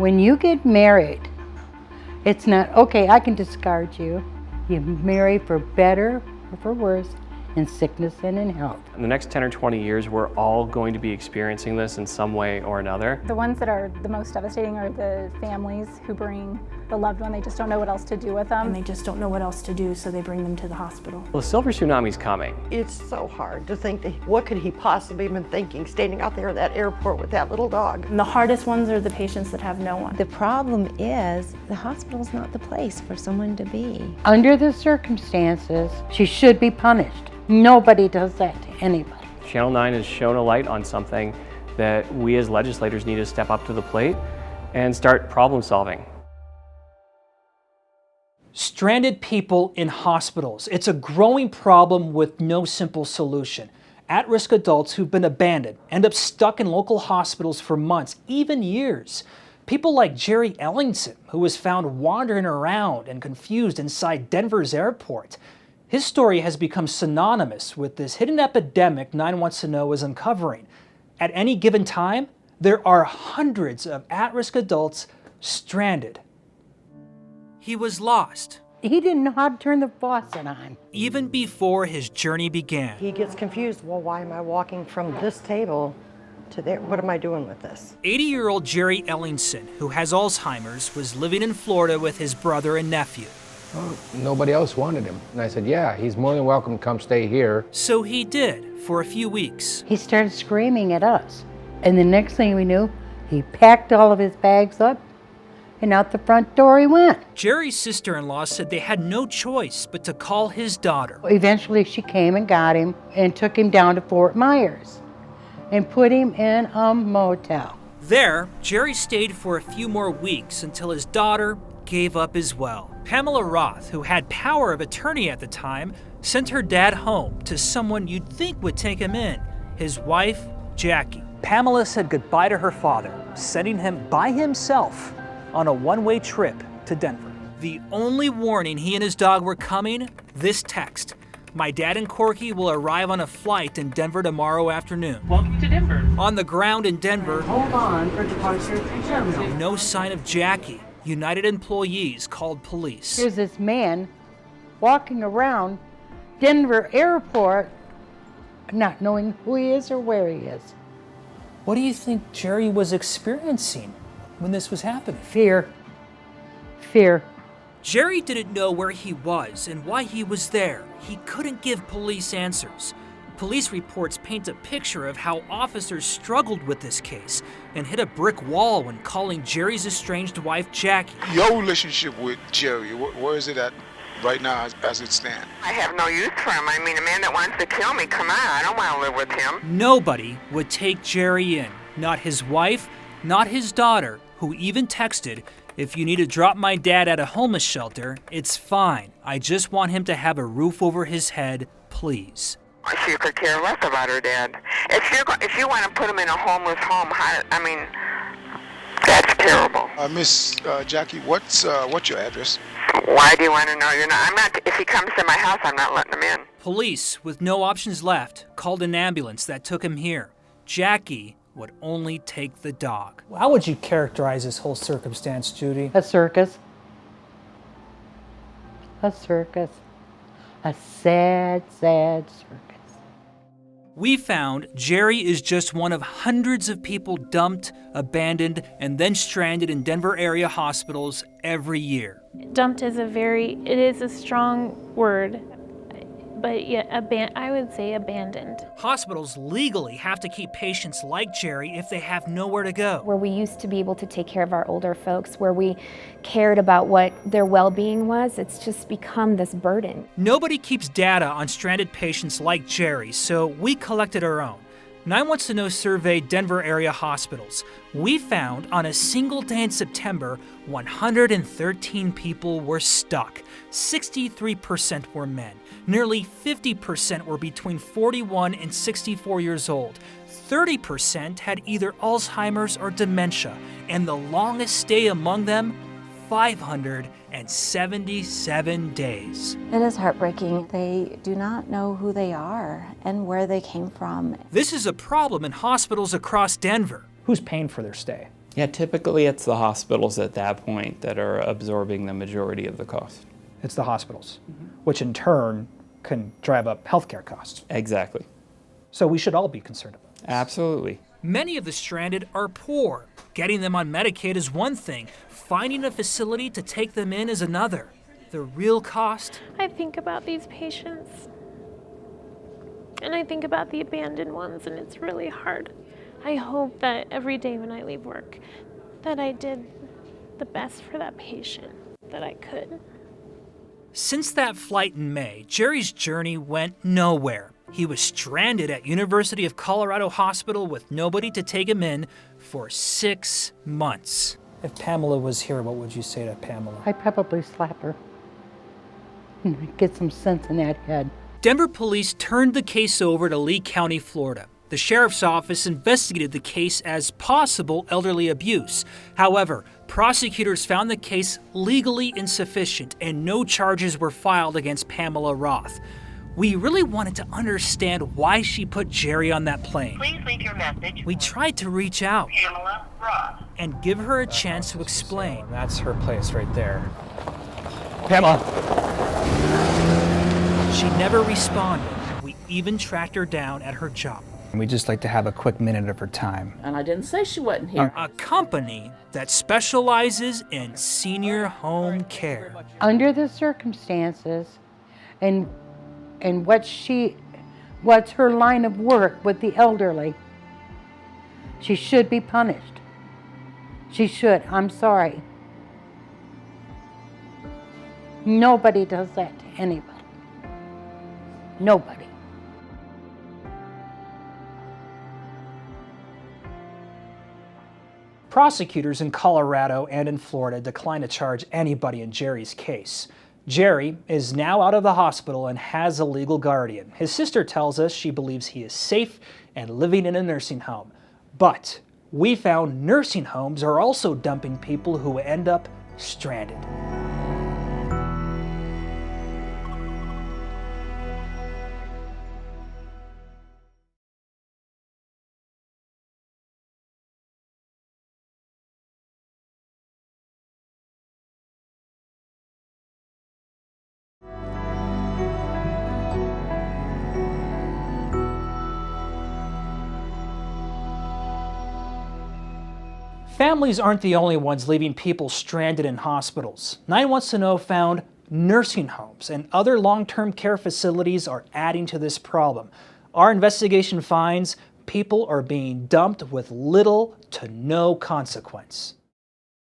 When you get married, it's not, okay, I can discard you. You marry for better or for worse, in sickness and in health. In the next 10 or 20 years, we're all going to be experiencing this in some way or another. The ones that are the most devastating are the families who bring the loved one. They just don't know what else to do with them. And they just don't know what else to do, so they bring them to the hospital. Well, the silver tsunami's coming. It's so hard to think that what could he possibly have been thinking standing out there at that airport with that little dog. And the hardest ones are the patients that have no one. The problem is the hospital's not the place for someone to be. Under the circumstances, she should be punished. Nobody does that to anybody. Channel 9 has shown a light on something that we as legislators need to step up to the plate and start problem solving. Stranded people in hospitals. It's a growing problem with no simple solution. At-risk adults who've been abandoned end up stuck in local hospitals for months, even years. People like Jerry Ellingson, who was found wandering around and confused inside Denver's airport. His story has become synonymous with this hidden epidemic 9 Wants to Know is uncovering. At any given time, there are hundreds of at-risk adults stranded. He was lost. He didn't know how to turn the faucet on. Even before his journey began. He gets confused. Well, why am I walking from this table to there? What am I doing with this? 80-year-old Jerry Ellingson, who has Alzheimer's, was living in Florida with his brother and nephew. Well, nobody else wanted him. And I said, yeah, he's more than welcome to come stay here. So he did, for a few weeks. He started screaming at us. And the next thing we knew, he packed all of his bags up and out the front door he went. Jerry's sister-in-law said they had no choice but to call his daughter. Eventually she came and got him and took him down to Fort Myers and put him in a motel. There, Jerry stayed for a few more weeks until his daughter gave up as well. Pamela Roth, who had power of attorney at the time, sent her dad home to someone you'd think would take him in, his wife, Jackie. Pamela said goodbye to her father, sending him by himself on a one-way trip to Denver. The only warning he and his dog were coming, this text. My dad and Corky will arrive on a flight in Denver tomorrow afternoon. Welcome to Denver. On the ground in Denver, Hold on for departure to terminal. no sign of Jackie. United employees called police. Here's this man walking around Denver airport not knowing who he is or where he is. What do you think Jerry was experiencing when this was happening? Fear. Fear. Jerry didn't know where he was and why he was there. He couldn't give police answers. Police reports paint a picture of how officers struggled with this case and hit a brick wall when calling Jerry's estranged wife, Jackie. Your relationship with Jerry, where is it at right now as it stands? I have no use for him. I mean, a man that wants to kill me, come on, I don't want to live with him. Nobody would take Jerry in. Not his wife, not his daughter, who even texted, "If you need to drop my dad at a homeless shelter, it's fine. I just want him to have a roof over his head, please." She could care less about her dad. If you want to put him in a homeless home, I mean, that's terrible. Miss Jackie, what's your address? Why do you want to know? I'm not. If he comes to my house, I'm not letting him in. Police, with no options left, called an ambulance that took him here. Jackie would only take the dog. How would you characterize this whole circumstance, Judy? A circus. A circus. A sad, sad circus. We found Jerry is just one of hundreds of people dumped, abandoned, and then stranded in Denver area hospitals every year. Dumped is it is a strong word, but yeah, I would say abandoned. Hospitals legally have to keep patients like Jerry if they have nowhere to go. Where we used to be able to take care of our older folks, where we cared about what their well-being was, it's just become this burden. Nobody keeps data on stranded patients like Jerry, so we collected our own. 9 Wants to Know surveyed Denver area hospitals. We found on a single day in September, 113 people were stuck. 63% were men. Nearly 50% were between 41 and 64 years old. 30% had either Alzheimer's or dementia, and the longest stay among them, 577 days. It is heartbreaking. They do not know who they are and where they came from. This is a problem in hospitals across Denver. Who's paying for their stay? Yeah, typically it's the hospitals at that point that are absorbing the majority of the cost. It's the hospitals, which in turn can drive up healthcare costs. Exactly. So we should all be concerned about this. Absolutely. Many of the stranded are poor. Getting them on Medicaid is one thing. Finding a facility to take them in is another. The real cost? I think about these patients. And I think about the abandoned ones, and it's really hard. I hope that every day when I leave work, that I did the best for that patient that I could. Since that flight in May, Jerry's journey went nowhere. He was stranded at University of Colorado Hospital with nobody to take him in for 6 months. If Pamela was here, what would you say to Pamela? I'd probably slap her. Get some sense in that head. Denver police turned the case over to Lee County, Florida. The sheriff's office investigated the case as possible elderly abuse. However, prosecutors found the case legally insufficient and no charges were filed against Pamela Roth. We really wanted to understand why she put Jerry on that plane. Please leave your message. We tried to reach out Pamela Roth. and give her a chance to explain. That's her place right there. Pamela! She never responded. We even tracked her down at her job. We'd just like to have a quick minute of her time. And I didn't say she wasn't here. A company that specializes in senior home care. Under the circumstances and what's her line of work with the elderly, she should be punished. She should. I'm sorry. Nobody does that to anybody. Nobody. Prosecutors in Colorado and in Florida declined to charge anybody in Jerry's case. Jerry is now out of the hospital and has a legal guardian. His sister tells us she believes he is safe and living in a nursing home. But we found nursing homes are also dumping people who end up stranded. Families aren't the only ones leaving people stranded in hospitals. 9 Wants to Know found nursing homes and other long-term care facilities are adding to this problem. Our investigation finds people are being dumped with little to no consequence.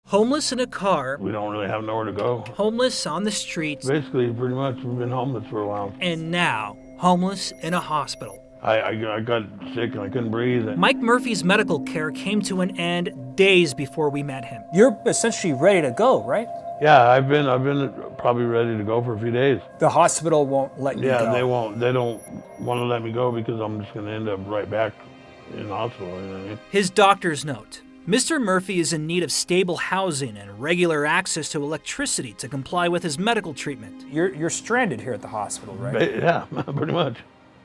Homeless in a car. We don't really have nowhere to go. Homeless on the streets. Basically, pretty much, we've been homeless for a while. And now, homeless in a hospital. I got sick and I couldn't breathe. Mike Murphy's medical care came to an end days before we met him. You're essentially ready to go, right? Yeah, I've been probably ready to go for a few days. The hospital won't let you go. Yeah, they won't. They don't want to let me go because I'm just going to end up right back in the hospital. You know what I mean? His doctor's note. Mr. Murphy is in need of stable housing and regular access to electricity to comply with his medical treatment. You're stranded here at the hospital, right? Yeah, pretty much.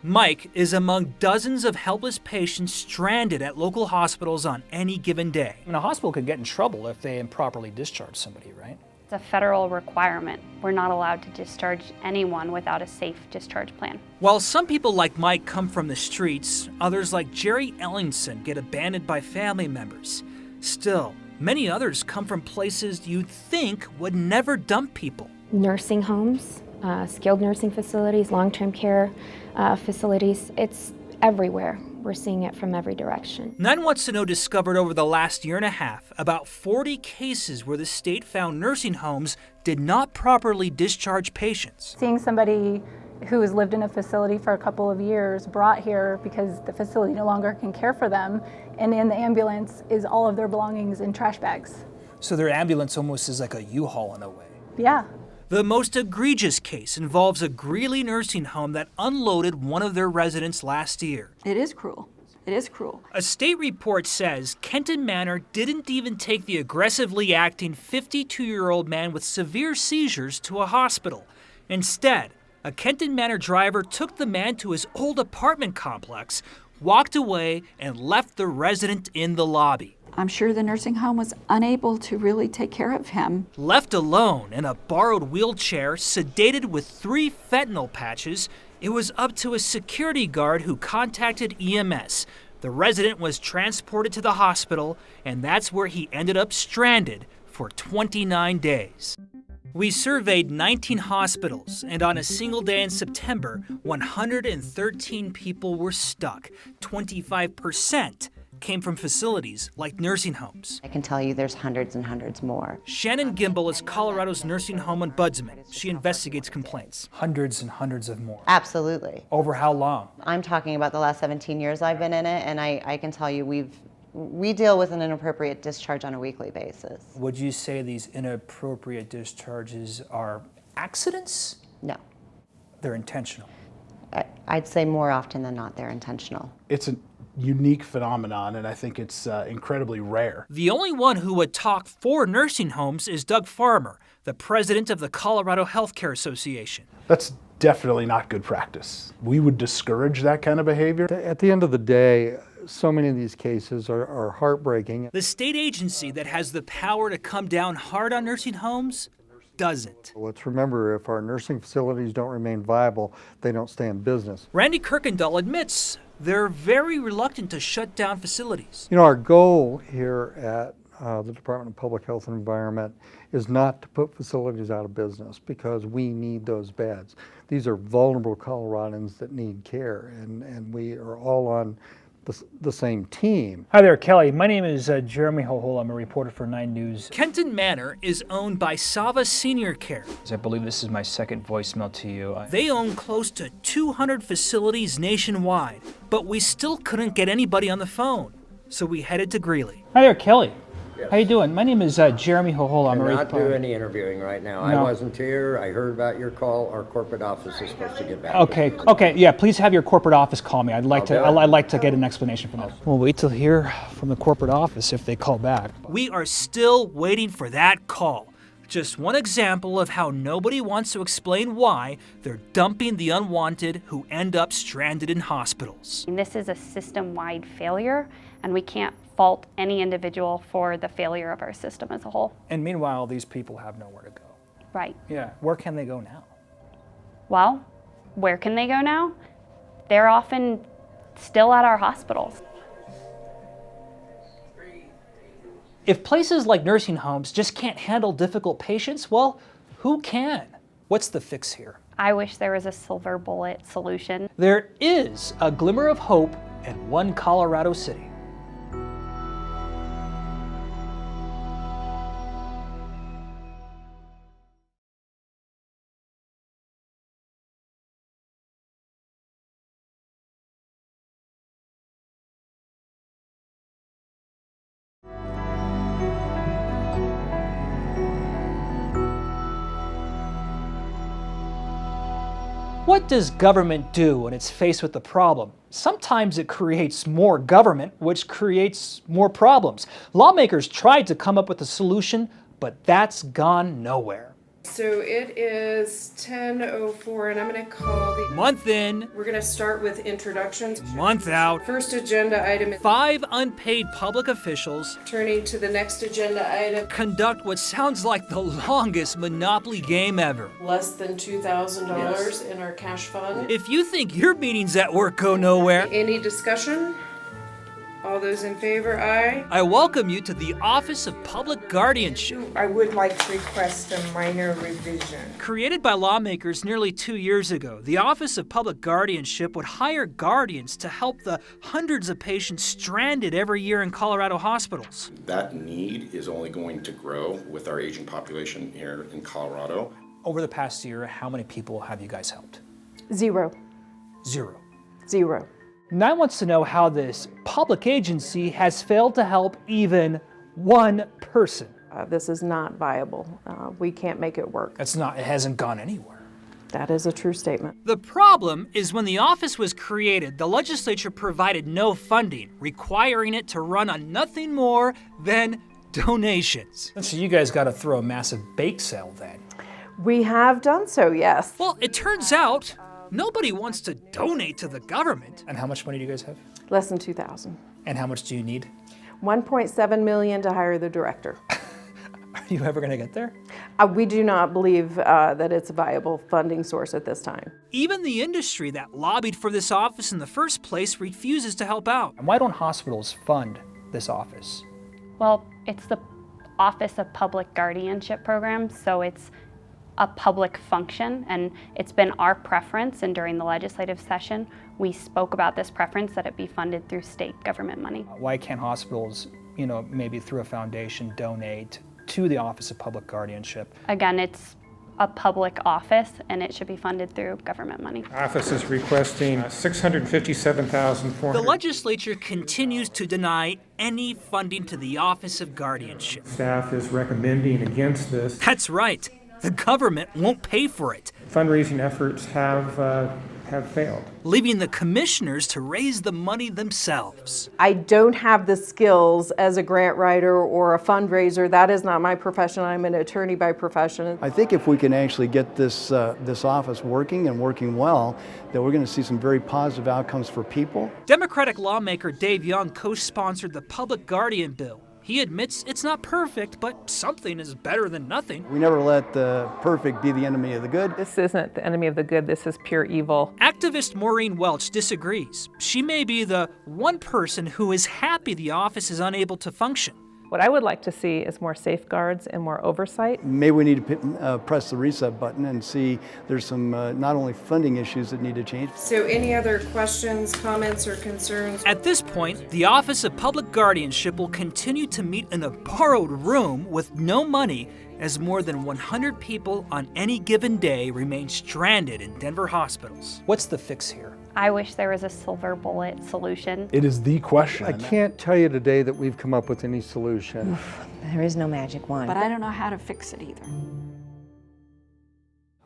Mike is among dozens of helpless patients stranded at local hospitals on any given day. And a hospital could get in trouble if they improperly discharge somebody, right? It's a federal requirement. We're not allowed to discharge anyone without a safe discharge plan. While some people like Mike come from the streets, others like Jerry Ellingson get abandoned by family members. Still, many others come from places you'd think would never dump people. Nursing homes, skilled nursing facilities, long-term care facilities, it's everywhere. We're seeing it from every direction. 9 Wants to Know discovered over the last year and a half about 40 cases where the state found nursing homes did not properly discharge patients. Seeing somebody who has lived in a facility for a couple of years brought here because the facility no longer can care for them, and in the ambulance is all of their belongings in trash bags. So their ambulance almost is like a U-Haul in a way. Yeah. The most egregious case involves a Greeley nursing home that unloaded one of their residents last year. It is cruel. It is cruel. A state report says Kenton Manor didn't even take the aggressively acting 52-year-old man with severe seizures to a hospital. Instead, a Kenton Manor driver took the man to his old apartment complex, walked away, and left the resident in the lobby. I'm sure the nursing home was unable to really take care of him. Left alone in a borrowed wheelchair, sedated with 3 fentanyl patches, it was up to a security guard who contacted EMS. The resident was transported to the hospital, and that's where he ended up stranded for 29 days. We surveyed 19 hospitals, and on a single day in September, 113 people were stuck. 25% came from facilities like nursing homes. I can tell you there's hundreds and hundreds more. Shannon Gimbel is Colorado's nursing home ombudsman. She investigates complaints. Hundreds and hundreds of more. Absolutely. Over how long? I'm talking about the last 17 years I've been in it, and I can tell you we deal with an inappropriate discharge on a weekly basis. Would you say these inappropriate discharges are accidents? No. They're intentional? I'd say more often than not they're intentional. It's a unique phenomenon, and I think it's incredibly rare. The only one who would talk for nursing homes is Doug Farmer, the president of the Colorado Healthcare Association. That's definitely not good practice. We would discourage that kind of behavior. At the end of the day, so many of these cases are heartbreaking. The state agency that has the power to come down hard on nursing homes doesn't. Let's remember, if our nursing facilities don't remain viable, they don't stay in business. Randy Kirkendall admits they're very reluctant to shut down facilities. You know, our goal here at the Department of Public Health and Environment is not to put facilities out of business, because we need those beds. These are vulnerable Coloradans that need care, and we are all on the same team. Hi there, Kelly. My name is Jeremy Hohol. I'm a reporter for 9 News. Kenton Manor is owned by Sava Senior Care. I believe this is my second voicemail to you. They own close to 200 facilities nationwide, but we still couldn't get anybody on the phone, so we headed to Greeley. Hi there, Kelly. Yes. How you doing? My name is Jeremy Hohol. I'm a Cannot do reporter. any interviewing right now. No. I wasn't here. I heard about your call. Our corporate office is supposed to get back. Okay, yeah, please have your corporate office call me. I'd like I'll to get an explanation from them. We'll wait till hear from the corporate office if they call back. We are still waiting for that call. Just one example of how nobody wants to explain why they're dumping the unwanted who end up stranded in hospitals. This is a system-wide failure, and we can't fault any individual for the failure of our system as a whole. And meanwhile, these people have nowhere to go. Right. Yeah, where can they go now? Well, where can they go now? They're often still at our hospitals. If places like nursing homes just can't handle difficult patients, well, who can? What's the fix here? I wish there was a silver bullet solution. There is a glimmer of hope in one Colorado city. What does government do when it's faced with a problem? Sometimes it creates more government, which creates more problems. Lawmakers tried to come up with a solution, but that's gone nowhere. So it is 10:04, and I'm going to call the... Month in. We're going to start with introductions. Month out. First agenda item is 5 unpaid public officials turning to the next agenda item. Conduct what sounds like the longest Monopoly game ever. Less than $2,000 in our cash fund. If you think your meetings at work go nowhere... Any discussion? All those in favor, aye. I welcome you to the Office of Public Guardianship. I would like to request a minor revision. Created by lawmakers nearly 2 years ago, the Office of Public Guardianship would hire guardians to help the hundreds of patients stranded every year in Colorado hospitals. That need is only going to grow with our aging population here in Colorado. Over the past year, how many people have you guys helped? 0. 0. 0. Nye wants to know how this public agency has failed to help even one person. This is not viable. We can't make it work. It hasn't gone anywhere. That is a true statement. The problem is when the office was created, the legislature provided no funding, requiring it to run on nothing more than donations. So you guys got to throw a massive bake sale then. We have done so, yes. Well, it turns out nobody wants to donate to the government. And how much money do you guys have? Less than $2,000. And how much do you need? $1.7 million to hire the director. Are you ever going to get there? We do not believe that it's a viable funding source at this time. Even the industry that lobbied for this office in the first place refuses to help out. And why don't hospitals fund this office? Well, it's the Office of Public Guardianship program, so it's a public function, and it's been our preference, and during the legislative session, we spoke about this preference that it be funded through state government money. Why can't hospitals, maybe through a foundation, donate to the Office of Public Guardianship? Again, it's a public office, and it should be funded through government money. Office is requesting $657,400. The legislature continues to deny any funding to the Office of Guardianship. Staff is recommending against this. That's right. The government won't pay for it. Fundraising efforts have failed, leaving the commissioners to raise the money themselves. I don't have the skills as a grant writer or a fundraiser. That is not my profession. I'm an attorney by profession. I think if we can actually get this office working and working well, that we're going to see some very positive outcomes for people. Democratic lawmaker Dave Young co-sponsored the Public Guardian bill. He admits it's not perfect, but something is better than nothing. We never let the perfect be the enemy of the good. This isn't the enemy of the good, this is pure evil. Activist Maureen Welch disagrees. She may be the one person who is happy the office is unable to function. What I would like to see is more safeguards and more oversight. Maybe we need to press the reset button and see there's some not only funding issues that need to change. So any other questions, comments, or concerns? At this point, the Office of Public Guardianship will continue to meet in a borrowed room with no money as more than 100 people on any given day remain stranded in Denver hospitals. What's the fix here? I wish there was a silver bullet solution. It is the question. I can't tell you today that we've come up with any solution. There is no magic wand. But I don't know how to fix it either.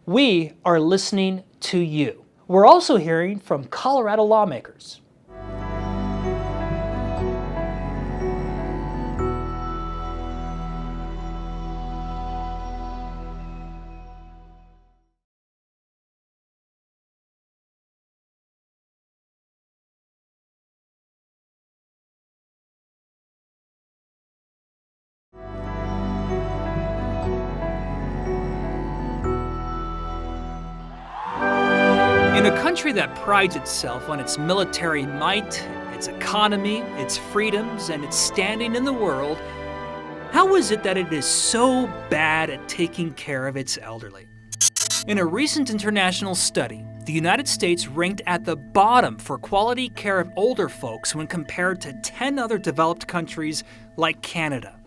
We are listening to you. We're also hearing from Colorado lawmakers. In a country that prides itself on its military might, its economy, its freedoms, and its standing in the world, how is it that it is so bad at taking care of its elderly? In a recent international study, the United States ranked at the bottom for quality care of older folks when compared to 10 other developed countries like Canada.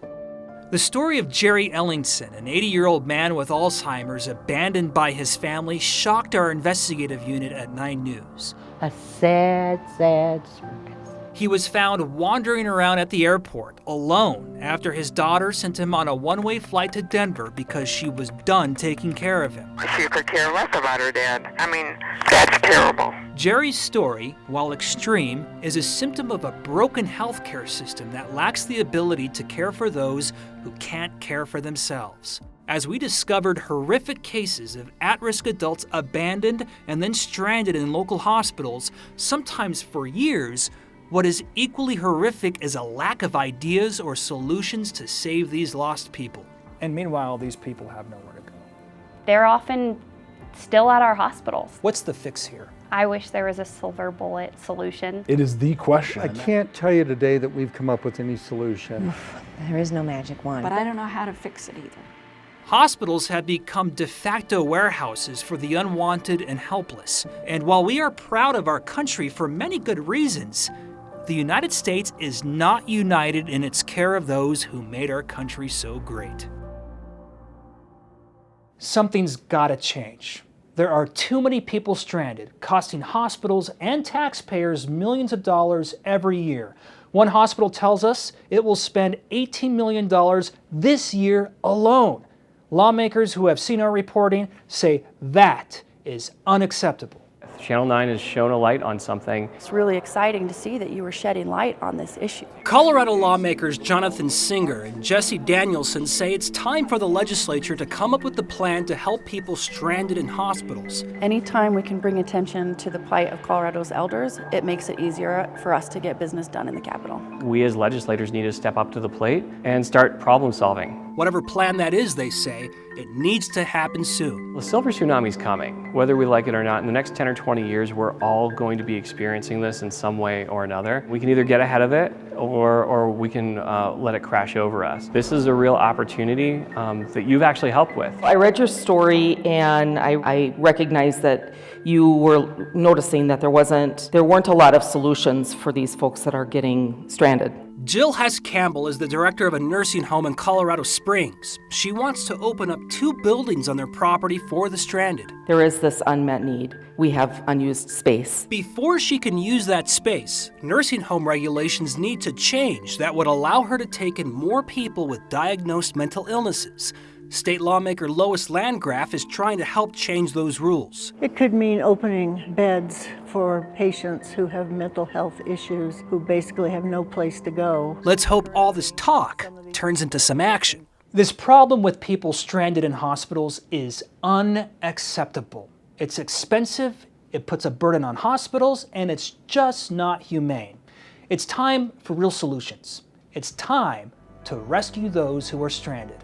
The story of Jerry Ellingson, an 80-year-old man with Alzheimer's abandoned by his family, shocked our investigative unit at 9 News. A sad, sad circus. He was found wandering around at the airport, alone, after his daughter sent him on a one-way flight to Denver because she was done taking care of him. She could care less about her dad. I mean, that's terrible. Jerry's story, while extreme, is a symptom of a broken healthcare system that lacks the ability to care for those who can't care for themselves. As we discovered horrific cases of at-risk adults abandoned and then stranded in local hospitals, sometimes for years, what is equally horrific is a lack of ideas or solutions to save these lost people. And meanwhile, these people have nowhere to go. They're often still at our hospitals. What's the fix here? I wish there was a silver bullet solution. It is the question. I can't tell you today that we've come up with any solution. There is no magic wand. But I don't know how to fix it either. Hospitals have become de facto warehouses for the unwanted and helpless. And while we are proud of our country for many good reasons, the United States is not united in its care of those who made our country so great. Something's gotta change. There are too many people stranded, costing hospitals and taxpayers millions of dollars every year. One hospital tells us it will spend $18 million this year alone. Lawmakers who have seen our reporting say that is unacceptable. Channel 9 has shown a light on something. It's really exciting to see that you were shedding light on this issue. Colorado lawmakers Jonathan Singer and Jesse Danielson say it's time for the legislature to come up with a plan to help people stranded in hospitals. Anytime we can bring attention to the plight of Colorado's elders, it makes it easier for us to get business done in the Capitol. We as legislators need to step up to the plate and start problem solving. Whatever plan that is, they say, it needs to happen soon. The silver tsunami's coming. Whether we like it or not, in the next 10 or 20 years, we're all going to be experiencing this in some way or another. We can either get ahead of it or we can let it crash over us. This is a real opportunity that you've actually helped with. I read your story and I recognized that you were noticing that there weren't a lot of solutions for these folks that are getting stranded. Jill Hess Campbell is the director of a nursing home in Colorado Springs. She wants to open up 2 buildings on their property for the stranded. There is this unmet need. We have unused space. Before she can use that space, nursing home regulations need to change that would allow her to take in more people with diagnosed mental illnesses. State lawmaker Lois Landgraf is trying to help change those rules. It could mean opening beds for patients who have mental health issues, who basically have no place to go. Let's hope all this talk turns into some action. This problem with people stranded in hospitals is unacceptable. It's expensive, it puts a burden on hospitals, and it's just not humane. It's time for real solutions. It's time to rescue those who are stranded.